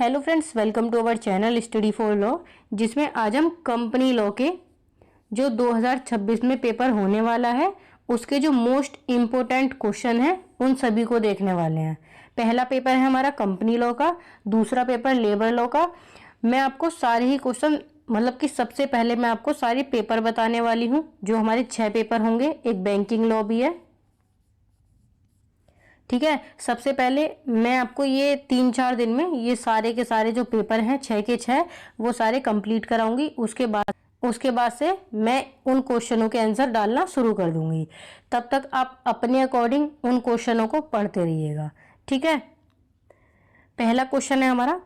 Hello friends, welcome to our channel study for law, जिसमें आज हम कंपनी लॉ के जो 2026 में पेपर होने वाला है उसके जो मोस्ट इम्पोर्टेंट क्वेश्चन हैं उन सभी को देखने वाले हैं। पहला पेपर है हमारा कंपनी लॉ का, दूसरा पेपर लेबर लॉ का। मैं आपको सारे ही क्वेश्चन मतलब कि सबसे पहले मैं आपको सारे पेपर बताने वाली हूँ। जो हमारे 6 पेपर होंगे, एक बैंकिंग लॉ भी है, ठीक है। सबसे पहले मैं आपको ये 3-4 दिन में ये सारे के सारे जो पेपर हैं 6 के 6 वो सारे कंप्लीट कराऊंगी। उसके बाद से मैं उन क्वेश्चनों के आंसर डालना शुरू कर दूंगी। तब तक आप अपने अकॉर्डिंग उन क्वेश्चनों को पढ़ते रहिएगा, ठीक है। पहला क्वेश्चन है हमारा,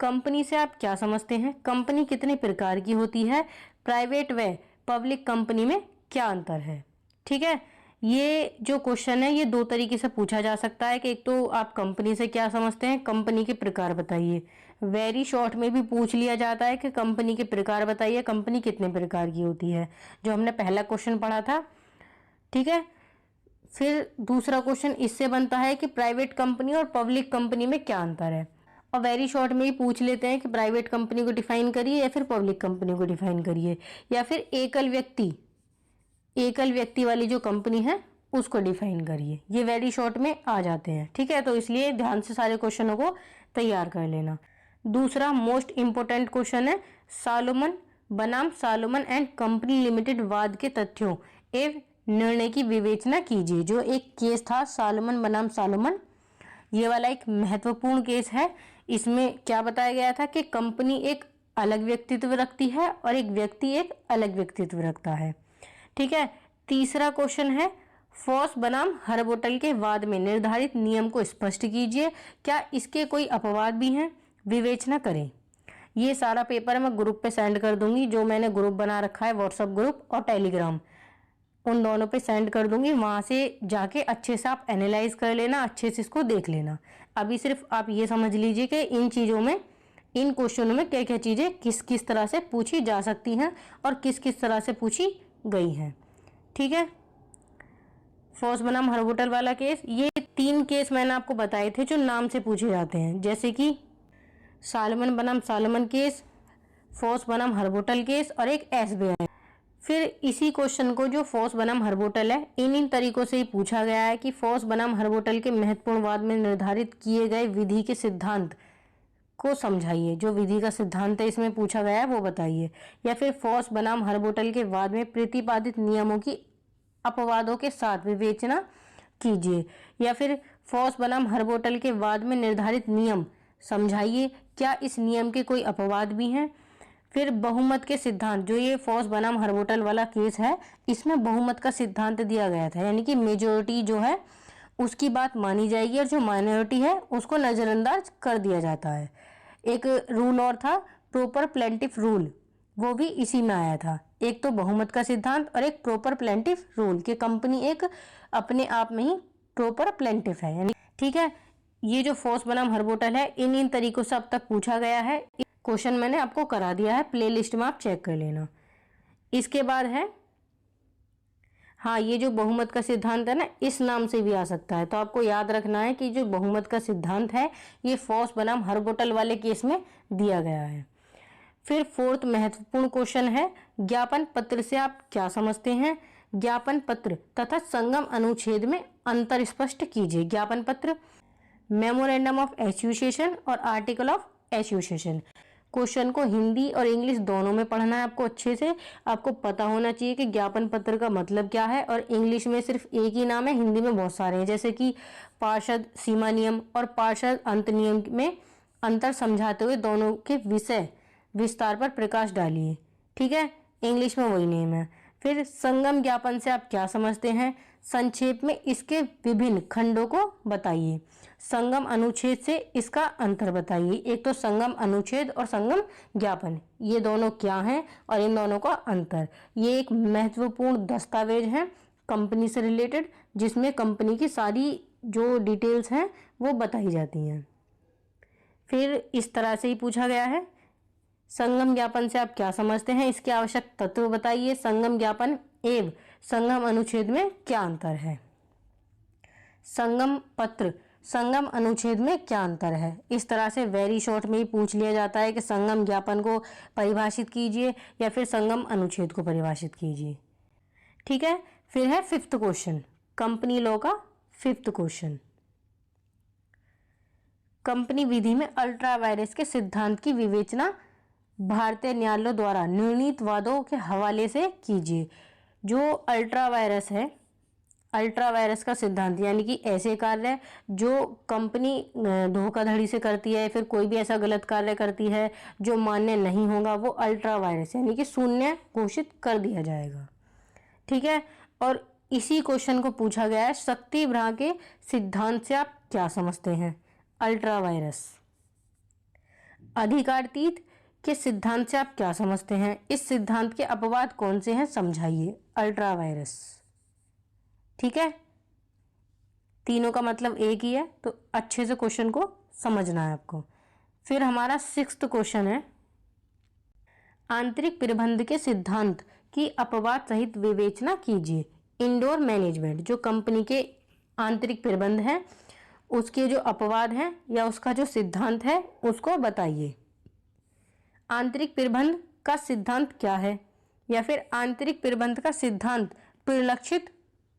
कंपनी से आप क्या समझते हैं? कंपनी कितने प्रकार की होती है? प्राइवेट व पब्लिक कंपनी में क्या अंतर है? ठीक है। ये जो क्वेश्चन है ये दो तरीके से पूछा जा सकता है कि एक तो आप कंपनी से क्या समझते हैं, कंपनी के प्रकार बताइए। वेरी शॉर्ट में भी पूछ लिया जाता है कि कंपनी के प्रकार बताइए, कंपनी कितने प्रकार की होती है, जो हमने पहला क्वेश्चन पढ़ा था, ठीक है। फिर दूसरा क्वेश्चन इससे बनता है कि प्राइवेट कंपनी और पब्लिक कंपनी में क्या अंतर है। और वेरी शॉर्ट में ही पूछ लेते हैं कि प्राइवेट कंपनी को डिफाइन करिए या फिर पब्लिक कंपनी को डिफाइन करिए, या फिर एकल व्यक्ति वाली जो कंपनी है उसको डिफाइन करिए। ये वेरी शॉर्ट में आ जाते हैं, ठीक है। तो इसलिए ध्यान से सारे क्वेश्चनों को तैयार कर लेना। दूसरा मोस्ट इंपोर्टेंट क्वेश्चन है, सालोमन बनाम सालोमन एंड कंपनी लिमिटेड वाद के तथ्यों एवं निर्णय की विवेचना कीजिए। जो एक केस था सालोमन बनाम सालोमन, ये वाला एक महत्वपूर्ण केस है। इसमें क्या बताया गया था कि कंपनी एक अलग व्यक्तित्व रखती है और एक व्यक्ति एक अलग व्यक्तित्व रखता है, ठीक है। तीसरा क्वेश्चन है, फॉस बनाम हर्बोटल के वाद में निर्धारित नियम को स्पष्ट कीजिए, क्या इसके कोई अपवाद भी हैं? विवेचना करें। ये सारा पेपर मैं ग्रुप पे सेंड कर दूंगी। जो मैंने ग्रुप बना रखा है, व्हाट्सएप ग्रुप और टेलीग्राम, उन दोनों पे सेंड कर दूंगी। वहां से जाके अच्छे से आप एनालाइज कर लेना, अच्छे से इसको देख लेना। अभी सिर्फ आप ये समझ लीजिए कि इन चीज़ों में, इन क्वेश्चनों में क्या क्या चीज़ें किस किस तरह से पूछी जा सकती हैं और किस किस तरह से पूछी गई हैं, ठीक है। फॉस बनाम हर्बोटल वाला केस, ये 3 केस मैंने आपको बताए थे जो नाम से पूछे जाते हैं, जैसे कि सालोमन बनाम सालोमन केस, फॉस बनाम हर्बोटल केस और एक एसबीआई। फिर इसी क्वेश्चन को जो फॉस बनाम हर्बोटल है, इन तरीकों से ही पूछा गया है कि फॉस बनाम हर्बोटल के महत्वपूर्ण वाद में निर्धारित किए गए विधि के सिद्धांत को समझाइए। जो विधि का सिद्धांत है इसमें पूछा गया है वो बताइए। या फिर फॉस बनाम हर्बोटल के वाद में प्रतिपादित नियमों की अपवादों के साथ विवेचना कीजिए। या फिर फॉस बनाम हर्बोटल के वाद में निर्धारित नियम समझाइए, क्या इस नियम के कोई अपवाद भी हैं? फिर बहुमत के सिद्धांत, जो ये फॉस बनाम हर्बोटल वाला केस है इसमें बहुमत का सिद्धांत दिया गया था, यानी कि मेजोरिटी जो है उसकी बात मानी जाएगी और जो माइनॉरिटी है उसको नजरअंदाज कर दिया जाता है। एक रूल और था, प्रॉपर प्लेंटिफ रूल, वो भी इसी में आया था। एक तो बहुमत का सिद्धांत और एक प्रॉपर प्लेंटिफ रूल, कि कंपनी एक अपने आप में ही प्रॉपर प्लेंटिफ है, यानी, ठीक है। ये जो फॉस बनाम हर्बोटल है इन तरीकों से अब तक पूछा गया है। क्वेश्चन मैंने आपको करा दिया है, प्लेलिस्ट में आप चेक कर लेना। इसके बाद है, हाँ, ये जो बहुमत का सिद्धांत है ना, इस नाम से भी आ सकता है, तो आपको याद रखना है कि जो बहुमत का सिद्धांत है ये फॉस बनाम हर्बोटल वाले केस में दिया गया है। फिर फोर्थ महत्वपूर्ण क्वेश्चन है, ज्ञापन पत्र से आप क्या समझते हैं? ज्ञापन पत्र तथा संगम अनुच्छेद में अंतर स्पष्ट कीजिए। ज्ञापन पत्र, मेमोरेंडम ऑफ एसोसिएशन और आर्टिकल ऑफ एसोसिएशन। क्वेश्चन को हिंदी और इंग्लिश दोनों में पढ़ना है आपको अच्छे से। आपको पता होना चाहिए कि ज्ञापन पत्र का मतलब क्या है, और इंग्लिश में सिर्फ एक ही नाम है, हिंदी में बहुत सारे हैं, जैसे कि पार्षद सीमा नियम और पार्षद अंत नियम में अंतर समझाते हुए दोनों के विषय विस्तार पर प्रकाश डालिए, ठीक है। इंग्लिश में वही नेम है। फिर संगम ज्ञापन से आप क्या समझते हैं? संक्षेप में इसके विभिन्न खंडों को बताइए। संगम अनुच्छेद से इसका अंतर बताइए। एक तो संगम अनुच्छेद और संगम ज्ञापन, ये दोनों क्या हैं और इन दोनों का अंतर। ये एक महत्वपूर्ण दस्तावेज है कंपनी से रिलेटेड, जिसमें कंपनी की सारी जो डिटेल्स हैं वो बताई जाती हैं। फिर इस तरह से ही पूछा गया है, संगम ज्ञापन से आप क्या समझते हैं? इसके आवश्यक तत्व बताइए। संगम ज्ञापन एवं संगम अनुच्छेद में क्या अंतर है? संगम पत्र संगम अनुच्छेद में क्या अंतर है। इस तरह से वेरी शॉर्ट में ही पूछ लिया जाता है कि संगम ज्ञापन को परिभाषित कीजिए या फिर संगम अनुच्छेद को परिभाषित कीजिए। ठीक है, फिर है फिफ्थ क्वेश्चन, कंपनी लॉ का फिफ्थ क्वेश्चन। कंपनी विधि में अल्ट्रा वायरस के सिद्धांत की विवेचना भारतीय न्यायालयों द्वारा निर्णीत वादों के हवाले से कीजिए। जो अल्ट्रा वायरस है, अल्ट्रा वायरस का सिद्धांत यानी कि ऐसे कार्य जो कंपनी धोखाधड़ी से करती है, फिर कोई भी ऐसा गलत कार्य करती है जो मान्य नहीं होगा, वो अल्ट्रा वायरस यानी कि शून्य घोषित कर दिया जाएगा। ठीक है, और इसी क्वेश्चन को पूछा गया है शक्ति ब्रहा के सिद्धांत से आप क्या समझते हैं। Ultra vires. अधिकारातीत के सिद्धांत से आप क्या समझते हैं, इस सिद्धांत के अपवाद कौन से हैं समझाइए। Ultra vires. ठीक है, तीनों का मतलब एक ही है, तो अच्छे से क्वेश्चन को समझना है आपको। फिर हमारा सिक्स्थ क्वेश्चन है, आंतरिक प्रबंध के सिद्धांत की अपवाद सहित विवेचना कीजिए। इंडोर मैनेजमेंट, जो कंपनी के आंतरिक प्रबंध है उसके जो अपवाद हैं या उसका जो सिद्धांत है उसको बताइए। आंतरिक प्रबंध का सिद्धांत क्या है, या फिर आंतरिक प्रबंध का सिद्धांत परिलक्षित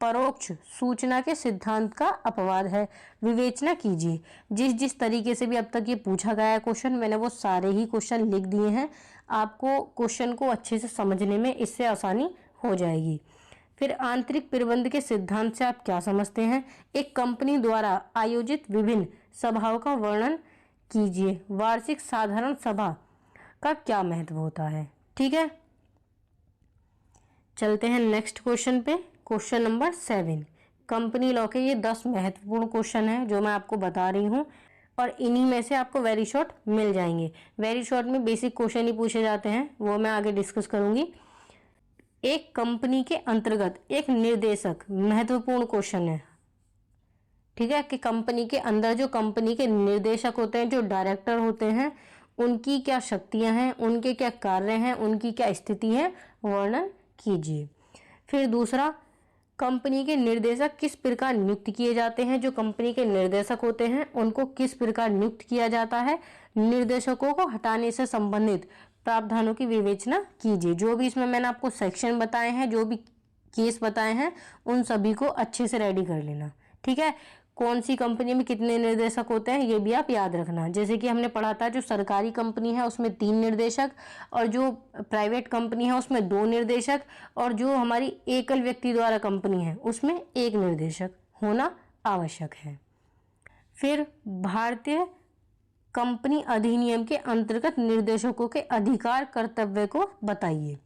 परोक्ष सूचना के सिद्धांत का अपवाद है, विवेचना कीजिए। जिस जिस तरीके से भी अब तक ये पूछा गया है क्वेश्चन, मैंने वो सारे ही क्वेश्चन लिख दिए हैं। आपको क्वेश्चन को अच्छे से समझने में इससे आसानी हो जाएगी। फिर आंतरिक प्रबंध के सिद्धांत से आप क्या समझते हैं, एक कंपनी द्वारा आयोजित विभिन्न सभाओं का वर्णन कीजिए। वार्षिक साधारण सभा का क्या महत्व होता है। ठीक है, चलते हैं नेक्स्ट क्वेश्चन पे। क्वेश्चन नंबर 7, कंपनी लॉ के ये 10 महत्वपूर्ण क्वेश्चन हैं जो मैं आपको बता रही हूँ, और इन्हीं में से आपको वेरी शॉर्ट मिल जाएंगे। वेरी शॉर्ट में बेसिक क्वेश्चन ही पूछे जाते हैं, वो मैं आगे डिस्कस करूंगी। एक कंपनी के अंतर्गत एक निर्देशक, महत्वपूर्ण क्वेश्चन है। ठीक है, कि कंपनी के अंदर जो कंपनी के निर्देशक होते हैं, जो डायरेक्टर होते हैं, उनकी क्या शक्तियां हैं, उनके क्या कार्य हैं, उनकी क्या स्थिति है, वर्णन कीजिए। फिर दूसरा, कंपनी के निर्देशक किस प्रकार नियुक्त किए जाते हैं। जो कंपनी के निर्देशक होते हैं उनको किस प्रकार नियुक्त किया जाता है। निर्देशकों को हटाने से संबंधित प्रावधानों की विवेचना कीजिए। जो भी इसमें मैंने आपको सेक्शन बताए हैं, जो भी केस बताए हैं, उन सभी को अच्छे से रेडी कर लेना। ठीक है, कौन सी कंपनी में कितने निर्देशक होते हैं ये भी आप याद रखना। जैसे कि हमने पढ़ा था, जो सरकारी कंपनी है उसमें 3 निर्देशक, और जो प्राइवेट कंपनी है उसमें 2 निर्देशक, और जो हमारी एकल व्यक्ति द्वारा कंपनी है उसमें 1 निर्देशक होना आवश्यक है। फिर भारतीय कंपनी अधिनियम के अंतर्गत निर्देशकों के अधिकार कर्तव्य को बताइए।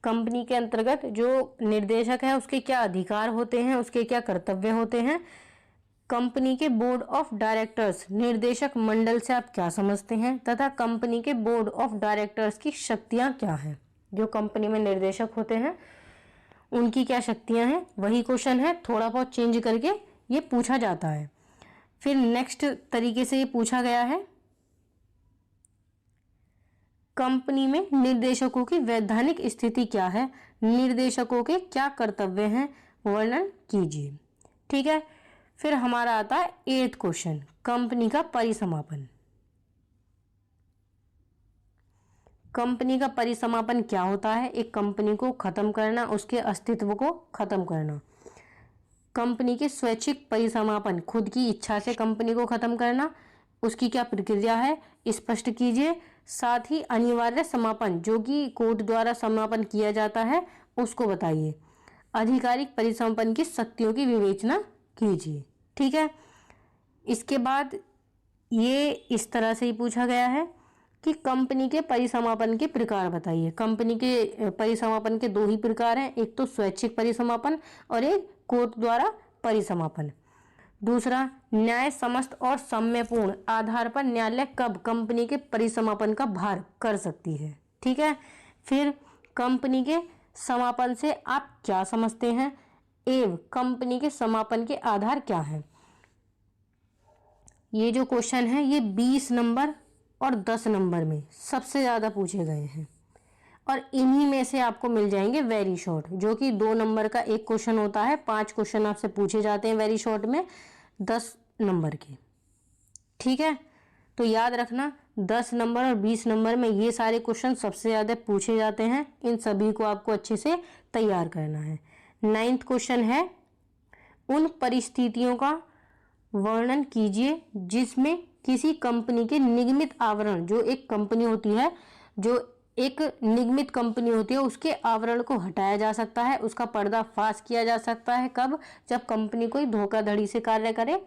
कंपनी के अंतर्गत जो निर्देशक है उसके क्या अधिकार होते हैं, उसके क्या कर्तव्य होते हैं। कंपनी के बोर्ड ऑफ डायरेक्टर्स, निर्देशक मंडल से आप क्या समझते हैं, तथा कंपनी के बोर्ड ऑफ डायरेक्टर्स की शक्तियां क्या हैं। जो कंपनी में निर्देशक होते हैं उनकी क्या शक्तियां हैं, वही क्वेश्चन है, थोड़ा बहुत चेंज करके ये पूछा जाता है। फिर नेक्स्ट तरीके से ये पूछा गया है, कंपनी में निर्देशकों की वैधानिक स्थिति क्या है, निर्देशकों के क्या कर्तव्य हैं, वर्णन कीजिए। ठीक है, फिर हमारा आता है 8th क्वेश्चन, कंपनी का परिसमापन। कंपनी का परिसमापन क्या होता है, एक कंपनी को खत्म करना, उसके अस्तित्व को खत्म करना। कंपनी के स्वैच्छिक परिसमापन, खुद की इच्छा से कंपनी को खत्म करना, उसकी क्या प्रक्रिया है स्पष्ट कीजिए। साथ ही अनिवार्य समापन, जो कि कोर्ट द्वारा समापन किया जाता है, उसको बताइए। आधिकारिक परिसमापन की शक्तियों की विवेचना कीजिए। ठीक है, इसके बाद ये इस तरह से ही पूछा गया है कि कंपनी के परिसमापन के प्रकार बताइए। कंपनी के परिसमापन के 2 ही प्रकार हैं, एक तो स्वैच्छिक परिसमापन और एक कोर्ट द्वारा परिसमापन। दूसरा, न्याय समस्त और सम्यपूर्ण आधार पर न्यायालय कब कंपनी के परिसमापन का भार कर सकती है। ठीक है, फिर कंपनी के समापन से आप क्या समझते हैं, एवं कंपनी के समापन के आधार क्या हैं। ये जो क्वेश्चन है ये 20 नंबर और 10 नंबर में सबसे ज़्यादा पूछे गए हैं, और इन्हीं में से आपको मिल जाएंगे वेरी शॉर्ट, जो कि 2 नंबर का एक क्वेश्चन होता है। 5 क्वेश्चन आपसे पूछे जाते हैं वेरी शॉर्ट में, 10 नंबर के। ठीक है, तो याद रखना 10 नंबर और 20 नंबर में ये सारे क्वेश्चन सबसे ज़्यादा पूछे जाते हैं। इन सभी को आपको अच्छे से तैयार करना है। 9th क्वेश्चन है, उन परिस्थितियों का वर्णन कीजिए जिसमें किसी कंपनी के निगमित आवरण, जो एक कंपनी होती है, जो एक निगमित कंपनी होती है, उसके आवरण को हटाया जा सकता है, उसका पर्दाफाश किया जा सकता है। कब? जब कंपनी कोई धोखाधड़ी से कार्य करे।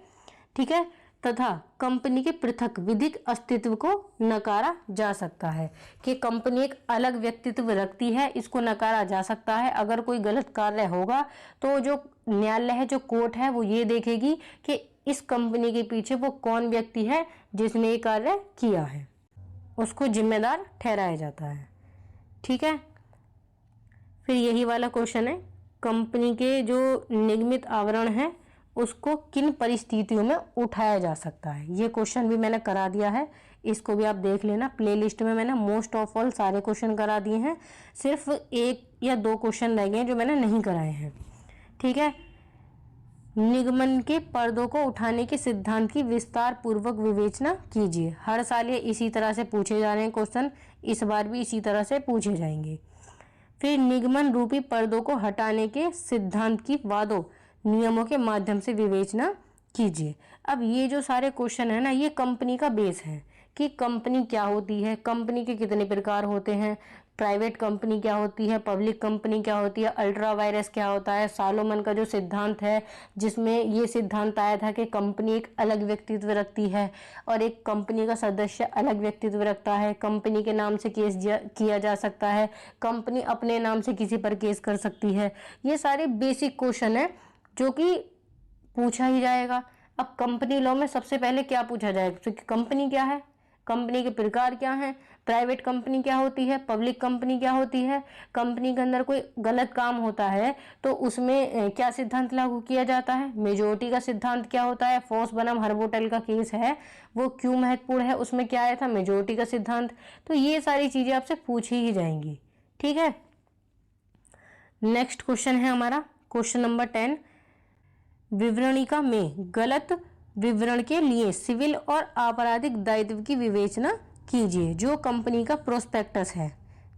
ठीक है, तथा कंपनी के पृथक विधिक अस्तित्व को नकारा जा सकता है, कि कंपनी एक अलग व्यक्तित्व रखती है, इसको नकारा जा सकता है। अगर कोई गलत कार्य होगा तो जो न्यायालय है, जो कोर्ट है, वो ये देखेगी कि इस कंपनी के पीछे वो कौन व्यक्ति है जिसने ये कार्य किया है, उसको जिम्मेदार ठहराया जाता है। ठीक है, फिर यही वाला क्वेश्चन है, कंपनी के जो निगमित आवरण है उसको किन परिस्थितियों में उठाया जा सकता है। ये क्वेश्चन भी मैंने करा दिया है, इसको भी आप देख लेना। प्लेलिस्ट में मैंने मोस्ट ऑफ ऑल सारे क्वेश्चन करा दिए हैं, सिर्फ 1 या 2 क्वेश्चन रह गए जो मैंने नहीं कराए हैं। ठीक है, निगमन के पर्दों को उठाने के सिद्धांत की विस्तार पूर्वक विवेचना कीजिए। हर साल ये इसी तरह से पूछे जा रहे हैं क्वेश्चन, इस बार भी इसी तरह से पूछे जाएंगे। फिर निगमन रूपी पर्दों को हटाने के सिद्धांत की वादों नियमों के माध्यम से विवेचना कीजिए। अब ये जो सारे क्वेश्चन है ना, ये कंपनी का बेस है कि कंपनी क्या होती है, कंपनी के कितने प्रकार होते हैं, प्राइवेट कंपनी क्या होती है, पब्लिक कंपनी क्या होती है, अल्ट्रा वायरस क्या होता है, सालोमन का जो सिद्धांत है जिसमें ये सिद्धांत आया था कि कंपनी एक अलग व्यक्तित्व रखती है और एक कंपनी का सदस्य अलग व्यक्तित्व रखता है, कंपनी के नाम से केस किया जा सकता है, कंपनी अपने नाम से किसी पर केस कर सकती है। ये सारे बेसिक क्वेश्चन है जो कि पूछा ही जाएगा। अब कंपनी लॉ में सबसे पहले क्या पूछा जाएगा, तो कंपनी क्या है, कंपनी के प्रकार क्या हैं, प्राइवेट कंपनी क्या होती है, पब्लिक कंपनी क्या होती है, कंपनी के अंदर कोई गलत काम होता है तो उसमें क्या सिद्धांत लागू किया जाता है, मेजोरिटी का सिद्धांत क्या होता है, फोर्स बनाम हर्बोटल का केस है वो क्यों महत्वपूर्ण है, उसमें क्या आया था, मेजोरिटी का सिद्धांत। तो ये सारी चीजें आपसे पूछी ही जाएंगी। ठीक है, नेक्स्ट क्वेश्चन है हमारा क्वेश्चन नंबर 10, विवरणिका में गलत विवरण के लिए सिविल और आपराधिक दायित्व की विवेचना कीजिए। जो कंपनी का प्रोस्पेक्टस है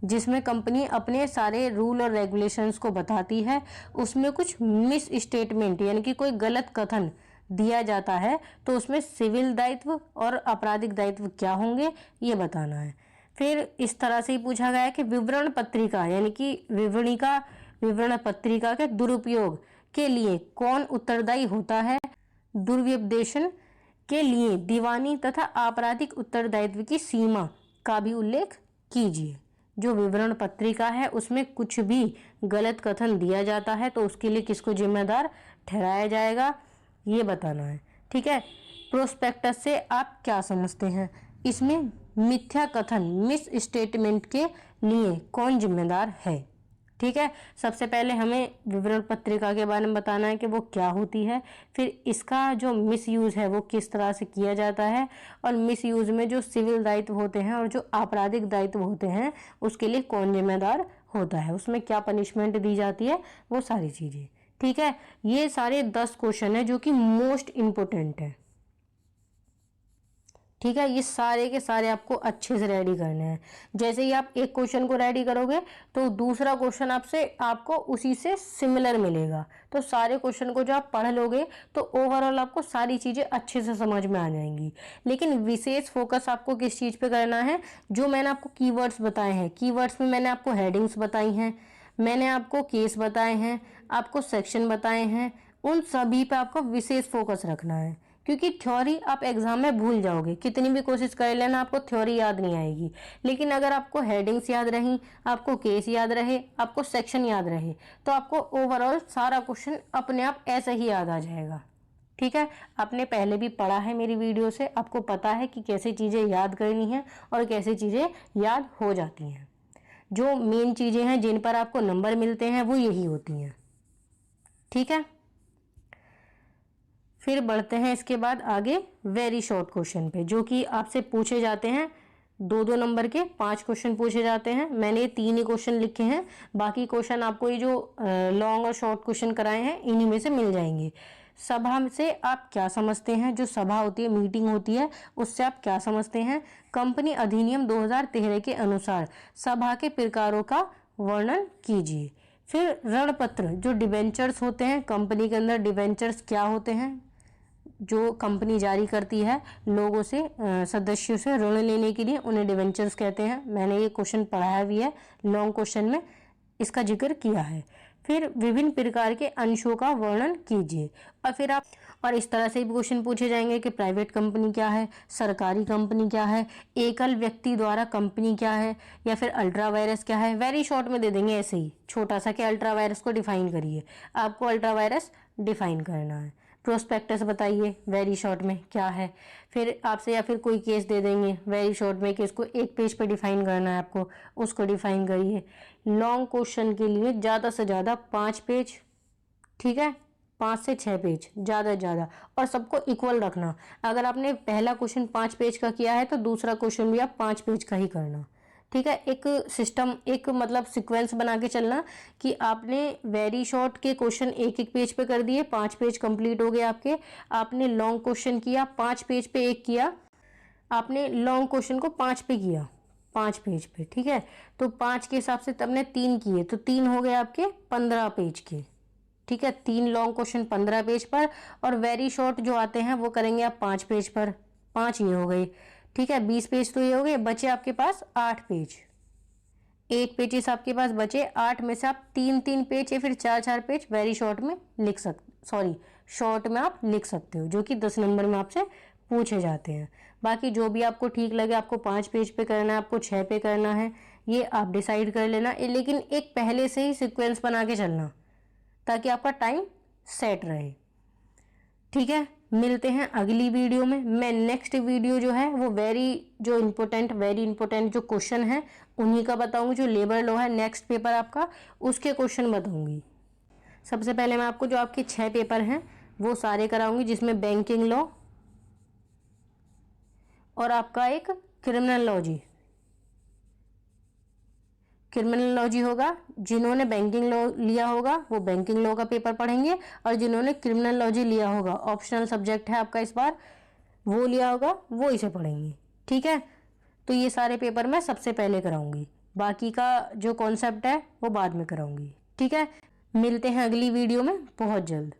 जिसमें कंपनी अपने सारे रूल और रेगुलेशंस को बताती है, उसमें कुछ मिस स्टेटमेंट यानी कि कोई गलत कथन दिया जाता है तो उसमें सिविल दायित्व और आपराधिक दायित्व क्या होंगे ये बताना है। फिर इस तरह से ही पूछा गया है कि विवरण पत्रिका यानी कि विवरण पत्रिका के दुरुपयोग के लिए कौन उत्तरदायी होता है, दुर्व्यपदेशन के लिए दीवानी तथा आपराधिक उत्तरदायित्व की सीमा का भी उल्लेख कीजिए। जो विवरण पत्रिका है उसमें कुछ भी गलत कथन दिया जाता है तो उसके लिए किसको जिम्मेदार ठहराया जाएगा ये बताना है। ठीक है, प्रोस्पेक्टस से आप क्या समझते हैं, इसमें मिथ्या कथन मिस स्टेटमेंट के लिए कौन जिम्मेदार है। ठीक है, सबसे पहले हमें विवरण पत्रिका के बारे में बताना है कि वो क्या होती है, फिर इसका जो मिस यूज़ है वो किस तरह से किया जाता है, और मिस यूज़ में जो सिविल दायित्व होते हैं और जो आपराधिक दायित्व होते हैं उसके लिए कौन जिम्मेदार होता है, उसमें क्या पनिशमेंट दी जाती है, वो सारी चीज़ें। ठीक है, ये सारे 10 क्वेश्चन है जो कि मोस्ट इम्पोर्टेंट है। ठीक है, ये सारे के सारे आपको अच्छे से रेडी करने हैं। जैसे ही आप एक क्वेश्चन को रेडी करोगे तो दूसरा क्वेश्चन आपको उसी से सिमिलर मिलेगा, तो सारे क्वेश्चन को जो आप पढ़ लोगे तो ओवरऑल आपको सारी चीज़ें अच्छे से समझ में आ जाएंगी। लेकिन विशेष फोकस आपको किस चीज़ पे करना है, जो मैंने आपको कीवर्ड्स बताए हैं, कीवर्ड्स में मैंने आपको हेडिंग्स बताई हैं, मैंने आपको केस बताए हैं, आपको सेक्शन बताए हैं, उन सभी पे आपको विशेष फोकस रखना है, क्योंकि थ्योरी आप एग्जाम में भूल जाओगे, कितनी भी कोशिश कर लेना आपको थ्योरी याद नहीं आएगी। लेकिन अगर आपको हेडिंग्स याद रही, आपको केस याद रहे, आपको सेक्शन याद रहे, तो आपको ओवरऑल सारा क्वेश्चन अपने आप ऐसे ही याद आ जाएगा। ठीक है, आपने पहले भी पढ़ा है मेरी वीडियो से, आपको पता है कि कैसे चीज़ें याद करनी है और कैसे चीज़ें याद हो जाती हैं। जो मेन चीज़ें हैं जिन पर आपको नंबर मिलते हैं वो यही होती हैं। ठीक है, फिर बढ़ते हैं इसके बाद आगे वेरी शॉर्ट क्वेश्चन पे, जो कि आपसे पूछे जाते हैं 2-2 नंबर के 5 क्वेश्चन पूछे जाते हैं। मैंने 3 ही क्वेश्चन लिखे हैं, बाकी क्वेश्चन आपको ये जो लॉन्ग और शॉर्ट क्वेश्चन कराए हैं इन्हीं में से मिल जाएंगे। सभा से आप क्या समझते हैं, जो सभा होती है, मीटिंग होती है, उससे आप क्या समझते हैं। कंपनी अधिनियम 2013 के अनुसार सभा के प्रकारों का वर्णन कीजिए। फिर ऋण पत्र, जो डिबेंचर्स होते हैं कंपनी के अंदर, डिबेंचर्स क्या होते हैं, जो कंपनी जारी करती है लोगों से, सदस्यों से ऋण लेने के लिए, उन्हें डिबेंचर्स कहते हैं। मैंने ये क्वेश्चन पढ़ाया भी है, लॉन्ग क्वेश्चन में इसका जिक्र किया है। फिर विभिन्न प्रकार के अंशों का वर्णन कीजिए। और फिर आप, और इस तरह से भी क्वेश्चन पूछे जाएंगे कि प्राइवेट कंपनी क्या है, सरकारी कंपनी क्या है, एकल व्यक्ति द्वारा कंपनी क्या है, या फिर अल्ट्रा वायरस क्या है। वेरी शॉर्ट में दे देंगे ऐसे ही छोटा सा कि अल्ट्रा वायरस को डिफाइन करिए। आपको अल्ट्रा वायरस डिफाइन करना है। प्रोस्पेक्टस बताइए वेरी शॉर्ट में क्या है। फिर आपसे या फिर कोई केस दे देंगे वेरी शॉर्ट में कि इसको एक पेज पे डिफाइन करना है आपको, उसको डिफाइन करिए। लॉन्ग क्वेश्चन के लिए ज़्यादा से ज़्यादा 5 पेज, ठीक है, 5 से 6 पेज ज़्यादा से ज़्यादा, और सबको इक्वल रखना। अगर आपने पहला क्वेश्चन 5 पेज का किया है तो दूसरा क्वेश्चन भी आप 5 पेज का ही करना, ठीक है। एक सिस्टम, एक मतलब सीक्वेंस बना के चलना कि आपने वेरी शॉर्ट के क्वेश्चन एक एक पेज पे कर दिए, 5 पेज कंप्लीट हो गए आपके। आपने लॉन्ग क्वेश्चन किया 5 पेज पे एक किया, आपने लॉन्ग क्वेश्चन को 5 पे किया, 5 पेज पे, ठीक है। तो 5 के हिसाब से तबने 3 किए, तो 3 हो गए आपके 15 पेज के, ठीक है। 3 लॉन्ग क्वेश्चन 15 पेज पर, और वेरी शॉर्ट जो आते हैं वो करेंगे आप 5 पेज पर। 5 ये हो गए, ठीक है। 20 पेज तो ये हो गए, बचे आपके पास 8 पेज। 8 पेजेस आपके पास बचे, 8 में से आप 3-3 पेज या फिर 4-4 पेज वेरी शॉर्ट में लिख सकते, सॉरी शॉर्ट में आप लिख सकते हो, जो कि 10 नंबर में आपसे पूछे जाते हैं। बाकी जो भी आपको ठीक लगे, आपको 5 पेज पे करना है, आपको 6 पे करना है, ये आप डिसाइड कर लेना। लेकिन एक पहले से ही सिक्वेंस बना के चलना ताकि आपका टाइम सेट रहे, ठीक है। मिलते हैं अगली वीडियो में। मैं नेक्स्ट वीडियो जो है वो वेरी इंपॉर्टेंट जो क्वेश्चन है उन्हीं का बताऊंगी। जो लेबर लॉ है नेक्स्ट पेपर आपका, उसके क्वेश्चन बताऊंगी। सबसे पहले मैं आपको जो आपके 6 पेपर हैं वो सारे कराऊंगी, जिसमें बैंकिंग लॉ और आपका एक क्रिमिनोलॉजी होगा। जिन्होंने बैंकिंग लॉ लिया होगा वो बैंकिंग लॉ का पेपर पढ़ेंगे, और जिन्होंने क्रिमिनोलॉजी लिया होगा, ऑप्शनल सब्जेक्ट है आपका इस बार, वो लिया होगा, वो इसे पढ़ेंगे, ठीक है। तो ये सारे पेपर मैं सबसे पहले कराऊंगी, बाकी का जो कॉन्सेप्ट है वो बाद में कराऊंगी, ठीक है। मिलते हैं अगली वीडियो में बहुत जल्द।